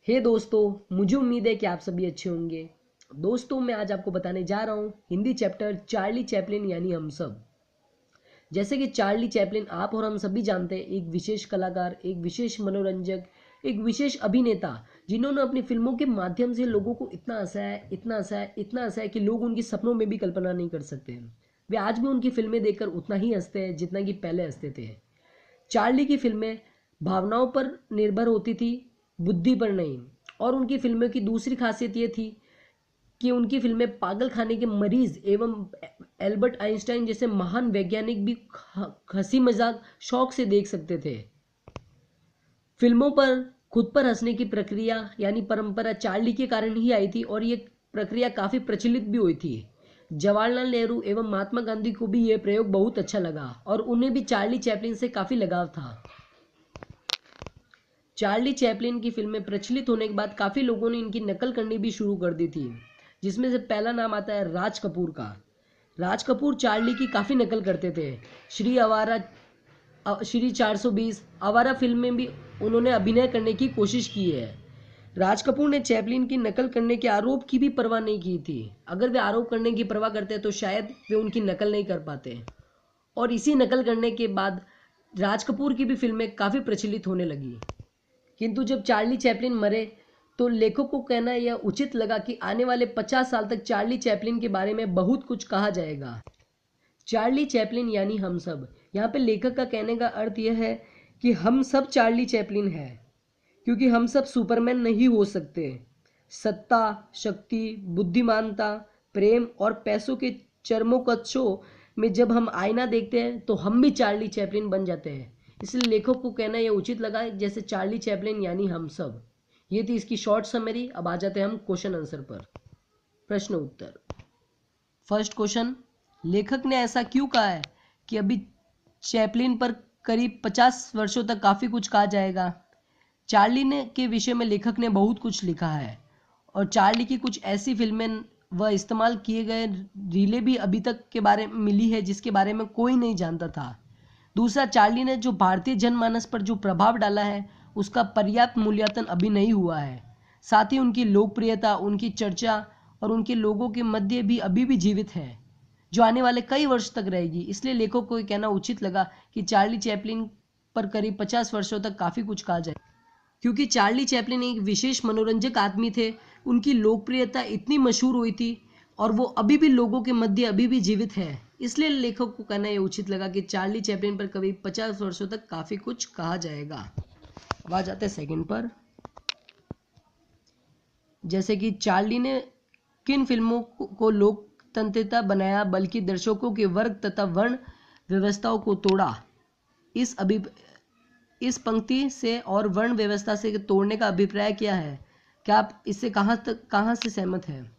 हे दोस्तों, मुझे उम्मीद है कि आप सभी अच्छे होंगे। दोस्तों, मैं आज आपको बताने जा रहा हूँ हिंदी चैप्टर चार्ली चैपलिन यानी हम सब। जैसे कि चार्ली चैपलिन आप और हम सभी जानते हैं, एक विशेष कलाकार, एक विशेष मनोरंजक, एक विशेष अभिनेता, जिन्होंने अपनी फिल्मों के माध्यम से लोगों को इतना हंसाया, इतना हंसाया, इतना हंसाया कि लोग उनकी सपनों में भी कल्पना नहीं कर सकते हैं। वे आज भी उनकी फिल्में देखकर उतना ही हंसते हैं जितना कि पहले हंसते थे। चार्ली की फिल्में भावनाओं पर निर्भर होती थी, बुद्धि पर नहीं। और उनकी फिल्मों की दूसरी खासियत ये थी कि उनकी फिल्में पागल खाने के मरीज एवं एल्बर्ट आइंस्टाइन जैसे महान वैज्ञानिक भी हंसी मजाक शौक से देख सकते थे। फिल्मों पर खुद पर हंसने की प्रक्रिया यानी परंपरा चार्ली के कारण ही आई थी और ये प्रक्रिया काफ़ी प्रचलित भी हुई थी। जवाहरलाल नेहरू एवं महात्मा गांधी को भी यह प्रयोग बहुत अच्छा लगा और उन्हें भी चार्ली चैपलिन से काफ़ी लगाव था। चार्ली चैपलिन की फिल्में प्रचलित होने के बाद काफ़ी लोगों ने इनकी नकल करनी भी शुरू कर दी थी, जिसमें से पहला नाम आता है राज कपूर का। राज कपूर चार्ली की काफ़ी नकल करते थे। श्री 420 आवारा फिल्म में भी उन्होंने अभिनय करने की कोशिश की है। राज कपूर ने चैपलिन की नकल करने के आरोप की भी परवाह नहीं की थी। अगर वे आरोप करने की परवाह करते तो शायद वे उनकी नकल नहीं कर पाते। और इसी नकल करने के बाद राज कपूर की भी फिल्में काफ़ी प्रचलित होने लगी। किंतु जब चार्ली चैपलिन मरे तो लेखकों को कहना यह उचित लगा कि आने वाले 50 साल तक चार्ली चैपलिन के बारे में बहुत कुछ कहा जाएगा। चार्ली चैपलिन यानी हम सब। यहाँ पे लेखक का कहने का अर्थ यह है कि हम सब चार्ली चैपलिन है, क्योंकि हम सब सुपरमैन नहीं हो सकते। सत्ता, शक्ति, बुद्धिमानता, प्रेम और पैसों के चरमोत्कर्षों में जब हम आईना देखते हैं तो हम भी चार्ली चैपलिन बन जाते हैं। इसलिए लेखक को कहना यह उचित लगा जैसे चार्ली चैपलिन यानी हम सब। ये थी इसकी शॉर्ट समरी। अब आ जाते हैं हम क्वेश्चन आंसर पर। प्रश्न उत्तर। फर्स्ट क्वेश्चन, लेखक ने ऐसा क्यों कहा है कि अभी चैपलिन पर करीब 50 वर्षों तक काफ़ी कुछ कहा जाएगा। चार्ली ने के विषय में लेखक ने बहुत कुछ लिखा है और चार्ली की कुछ ऐसी फिल्में व इस्तेमाल किए गए रीलें भी अभी तक के बारे में मिली है जिसके बारे में कोई नहीं जानता था। दूसरा, चार्ली ने जो भारतीय जनमानस पर जो प्रभाव डाला है उसका पर्याप्त मूल्यांकन अभी नहीं हुआ है। साथ ही उनकी लोकप्रियता, उनकी चर्चा और उनके लोगों के मध्य भी अभी भी जीवित है, जो आने वाले कई वर्ष तक रहेगी। इसलिए लेखक को कहना उचित लगा कि चार्ली चैपलिन पर करीब 50 वर्षों तक काफ़ी कुछ कहा जाए, क्योंकि चार्ली चैपलिन एक विशेष मनोरंजक आदमी थे। उनकी लोकप्रियता इतनी मशहूर हुई थी और वो अभी भी लोगों के मध्य अभी भी जीवित है। इसलिए लेखक को कहना यह उचित लगा कि चार्ली चैपलिन पर करीब 50 वर्षों तक काफ़ी कुछ कहा जाएगा। अब आ जाते हैं सेकंड पर। जैसे कि चार्ली ने किन फिल्मों को लोकतंत्रिता बनाया बल्कि दर्शकों के वर्ग तथा वर्ण व्यवस्थाओं को तोड़ा। इस पंक्ति से और वर्ण व्यवस्था से तोड़ने का अभिप्राय क्या है? क्या आप इससे कहाँ से सहमत हैं?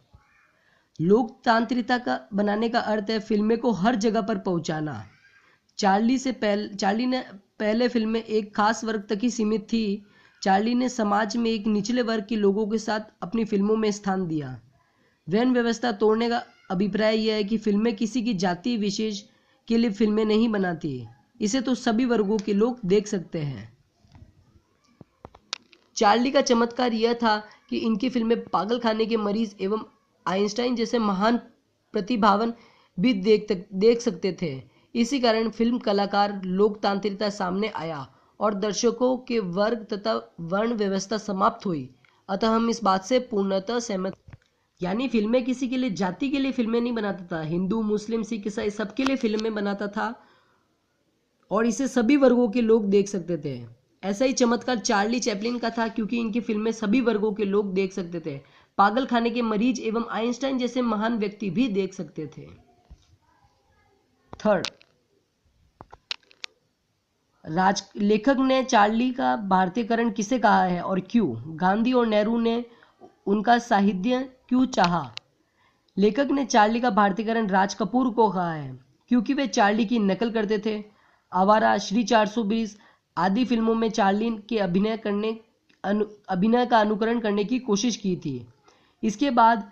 लोकतांत्रिकता का बनाने का अर्थ है फिल्में को हर जगह पर पहुंचाना। चार्ली ने पहले फिल्में एक खास वर्ग तक ही सीमित थी। चार्ली ने समाज में एक निचले वर्ग के लोगों के साथ अपनी फिल्मों में स्थान दिया। वर्ण व्यवस्था तोड़ने का अभिप्राय यह है कि फिल्में किसी की जाति विशेष के लिए फिल्में नहीं बनाती, इसे तो सभी वर्गों के लोग देख सकते हैं। चार्ली का चमत्कार यह था कि इनकी फिल्में पागल खाने के मरीज एवं आइंस्टाइन जैसे महान प्रतिभावन भी देख सकते थे। इसी कारण फिल्म कलाकार लोकतांत्रिकता सामने आया और दर्शकों के वर्ग तथा वर्ण व्यवस्था समाप्त हुई। अतः हम इस बात से पूर्णतः सहमत। यानी फिल्में किसी के लिए, जाति के लिए फिल्में नहीं बनाता था, हिंदू, मुस्लिम, सिख, ईसाई सबके लिए फिल्में बनाता था और इसे सभी वर्गों के लोग देख सकते थे। ऐसा ही चमत्कार चार्ली चैपलिन का था, क्योंकि इनकी फिल्में सभी वर्गों के लोग देख सकते थे। पागल खाने के मरीज एवं आइंस्टाइन जैसे महान व्यक्ति भी देख सकते थे। थर्ड, लेखक ने चार्ली का भारतीयकरण किसे कहा है और क्यों? गांधी और नेहरू ने उनका साहित्य क्यों चाहा? लेखक ने चार्ली का भारतीयकरण राज कपूर को कहा है, क्योंकि वे चार्ली की नकल करते थे। आवारा, श्री 420 आदि फिल्मों में चार्ली के अभिनय का अनुकरण करने की कोशिश की थी। इसके बाद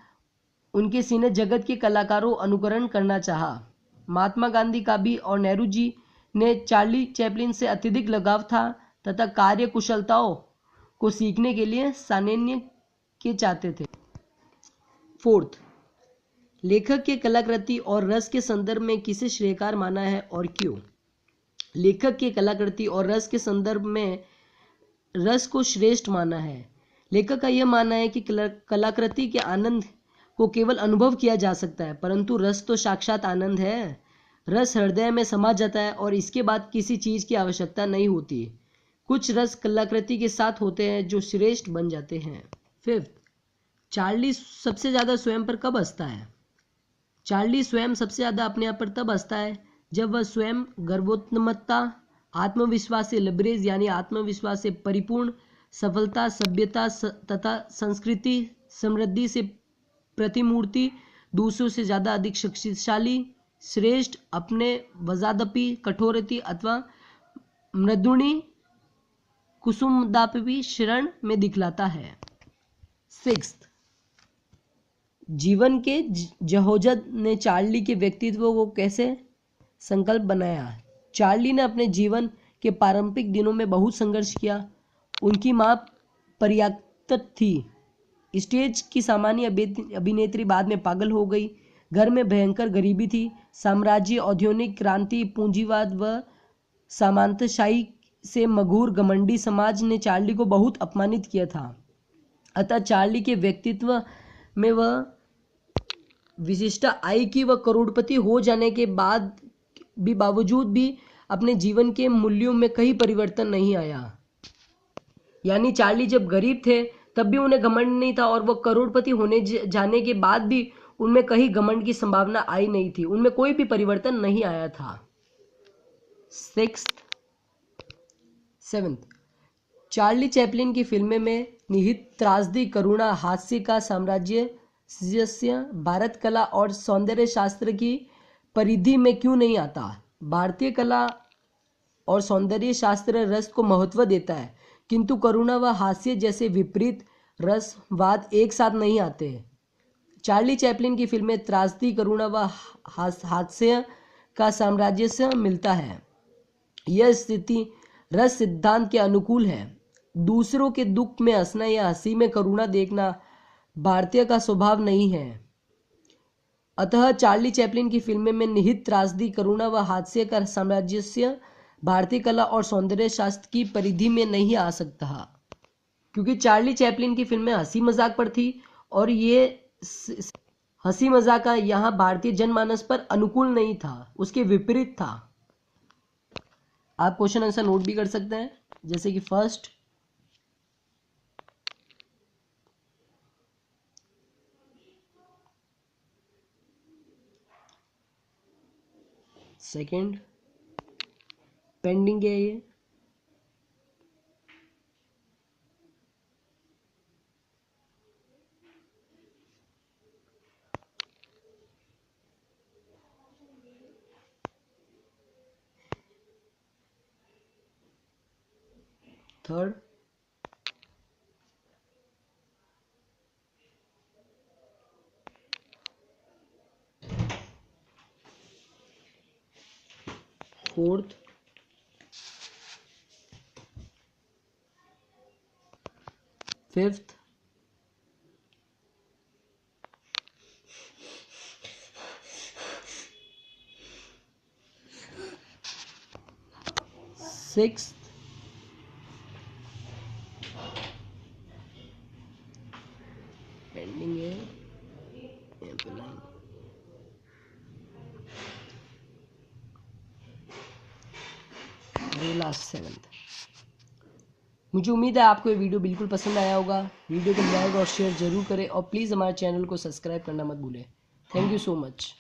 उनके सिने जगत के कलाकारों अनुकरण करना चाहा। महात्मा गांधी का भी और नेहरू जी ने चार्ली चैपलिन से अत्यधिक लगाव था तथा कार्यकुशलताओं को सीखने के लिए सान्निध्य के चाहते थे। फोर्थ, लेखक के कलाकृति और रस के संदर्भ में किसे श्रेयकार माना है और क्यों? लेखक के कलाकृति और रस के संदर्भ में रस को श्रेष्ठ माना है। लेखक का यह मानना है कि कलाकृति के आनंद को केवल अनुभव किया जा सकता है, परंतु रस तो साक्षात आनंद है। रस हृदय में समा जाता है और इसके बाद किसी चीज की आवश्यकता नहीं होती। कुछ रस कलाकृति के साथ होते हैं जो श्रेष्ठ बन जाते हैं। फिफ्थ, चार्ली सबसे ज्यादा स्वयं पर कब हंसता है? चार्ली स्वयं सबसे ज्यादा अपने आप पर तब हंसता है जब वह स्वयं गर्वोन्मत्तता, आत्मविश्वास से लबरेज यानी आत्मविश्वास से परिपूर्ण, सफलता, सभ्यता तथा संस्कृति समृद्धि से प्रतिमूर्ति, दूसरों से ज्यादा अधिक शक्तिशाली, श्रेष्ठ, अपने वजादपि कठोरति अथवा मृदुणी कुसुमदापि शरण में दिखलाता है। सिक्स्थ, जीवन के जहोजद ने चार्ली के व्यक्तित्व को कैसे संकल्प बनाया? चार्ली ने अपने जीवन के पारंपरिक दिनों में बहुत संघर्ष किया। उनकी मां पर्याप्त थी। स्टेज की सामान्य अभिनेत्री बाद में पागल हो गई। घर में भयंकर गरीबी थी। साम्राज्य, औद्योगिक क्रांति, पूंजीवाद व सामंतशाही से मगहूर घमंडी समाज ने चार्ली को बहुत अपमानित किया था। अतः चार्ली के व्यक्तित्व में वह विशिष्टता आई कि वह करोड़पति हो जाने के बावजूद भी अपने जीवन के मूल्यों में कहीं परिवर्तन नहीं आया। यानी चार्ली जब गरीब थे तब भी उन्हें घमंड नहीं था और वह करोड़पति होने जाने के बाद भी उनमें कहीं घमंड की संभावना आई नहीं थी। उनमें कोई भी परिवर्तन नहीं आया था। सेवेंथ, चार्ली चैपलिन की फिल्में में निहित त्रासदी, करुणा, हास्य का साम्राज्य भारत कला और सौंदर्य शास्त्र की परिधि में क्यों नहीं आता? भारतीय कला और सौंदर्य शास्त्र रस को महत्व देता है, किंतु करुणा व हास्य जैसे विपरीत रसवाद एक साथ नहीं आते। चार्ली चैपलिन की फिल्में त्रासदी, करुणा व हास्य का साम्राज्य से मिलता है। यह स्थिति रस सिद्धांत के अनुकूल है। दूसरों के दुख में हंसना या हंसी में करुणा देखना भारतीय का स्वभाव नहीं है। अतः चार्ली चैपलिन की फिल्में में निहित त्रासदी, करुणा व हास्य का साम्राज्य भारतीय कला और सौंदर्य शास्त्र की परिधि में नहीं आ सकता, क्योंकि चार्ली चैपलिन की फिल्में हंसी मजाक पर थी और ये हंसी मजाक का यहाँ भारतीय जनमानस पर अनुकूल नहीं था, उसके विपरीत था। आप क्वेश्चन आंसर नोट भी कर सकते हैं, जैसे कि फर्स्ट, सेकंड, पेंडिंग है ये, third, fourth, fifth, sixth, pending है यहाँ पे लाइन, लास्ट सेवंथ। मुझे उम्मीद है आपको ये वीडियो बिल्कुल पसंद आया होगा। वीडियो को लाइक और शेयर जरूर करें और प्लीज़ हमारे चैनल को सब्सक्राइब करना मत भूलें। Thank you so much.